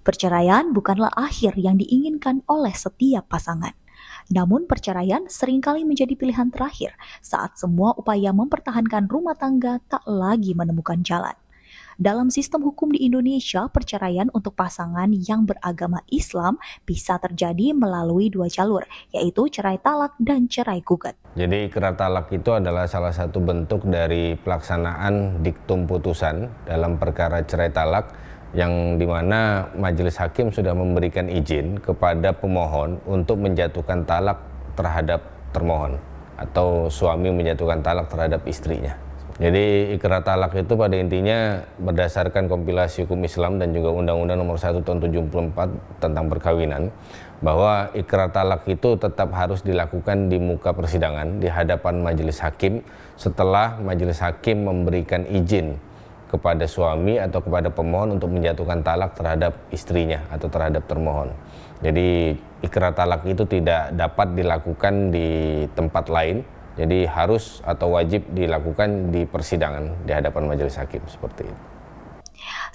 Perceraian bukanlah akhir yang diinginkan oleh setiap pasangan. Namun perceraian seringkali menjadi pilihan terakhir saat semua upaya mempertahankan rumah tangga tak lagi menemukan jalan. Dalam sistem hukum di Indonesia, perceraian untuk pasangan yang beragama Islam bisa terjadi melalui dua jalur, yaitu cerai talak dan cerai gugat. Jadi ikrar talak itu adalah salah satu bentuk dari pelaksanaan diktum putusan dalam perkara cerai talak yang dimana majelis hakim sudah memberikan izin kepada pemohon untuk menjatuhkan talak terhadap termohon atau suami menjatuhkan talak terhadap istrinya. Jadi ikrar talak itu pada intinya berdasarkan kompilasi hukum Islam dan juga Undang-Undang Nomor 1 Tahun 74 tentang perkawinan, bahwa ikrar talak itu tetap harus dilakukan di muka persidangan di hadapan majelis hakim setelah majelis hakim memberikan izin kepada suami atau kepada pemohon untuk menjatuhkan talak terhadap istrinya atau terhadap termohon. Jadi ikrar talak itu tidak dapat dilakukan di tempat lain. Jadi harus atau wajib dilakukan di persidangan di hadapan majelis hakim seperti itu.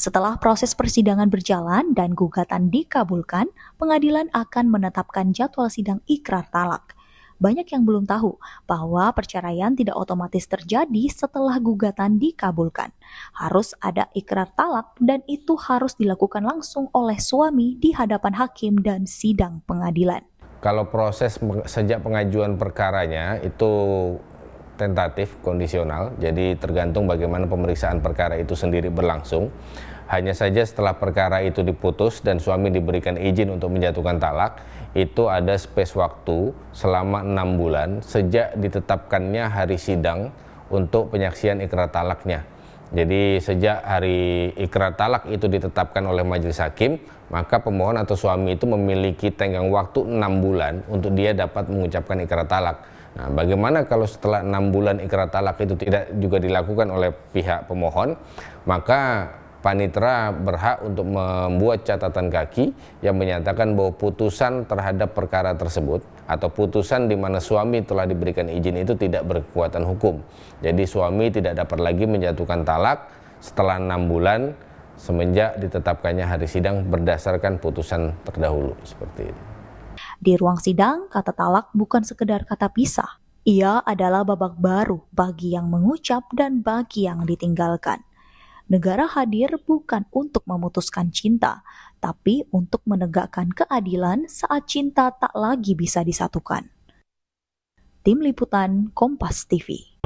Setelah proses persidangan berjalan dan gugatan dikabulkan, pengadilan akan menetapkan jadwal sidang ikrar talak. Banyak yang belum tahu bahwa perceraian tidak otomatis terjadi setelah gugatan dikabulkan. Harus ada ikrar talak dan itu harus dilakukan langsung oleh suami di hadapan hakim dan sidang pengadilan. Kalau proses sejak pengajuan perkaranya itu tentatif, kondisional, jadi tergantung bagaimana pemeriksaan perkara itu sendiri berlangsung. Hanya saja setelah perkara itu diputus dan suami diberikan izin untuk menjatuhkan talak, itu ada space waktu selama 6 bulan sejak ditetapkannya hari sidang untuk penyaksian ikrar talaknya. Jadi sejak hari ikrar talak itu ditetapkan oleh majelis hakim, maka pemohon atau suami itu memiliki tenggang waktu 6 bulan untuk dia dapat mengucapkan ikrar talak. Nah, bagaimana kalau setelah 6 bulan ikrar talak itu tidak juga dilakukan oleh pihak pemohon, maka panitera berhak untuk membuat catatan kaki yang menyatakan bahwa putusan terhadap perkara tersebut atau putusan di mana suami telah diberikan izin itu tidak berkekuatan hukum. Jadi suami tidak dapat lagi menjatuhkan talak setelah 6 bulan semenjak ditetapkannya hari sidang berdasarkan putusan terdahulu seperti itu. Di ruang sidang, kata talak bukan sekedar kata pisah. Ia adalah babak baru bagi yang mengucap dan bagi yang ditinggalkan. Negara hadir bukan untuk memutuskan cinta, tapi untuk menegakkan keadilan saat cinta tak lagi bisa disatukan. Tim Liputan Kompas TV.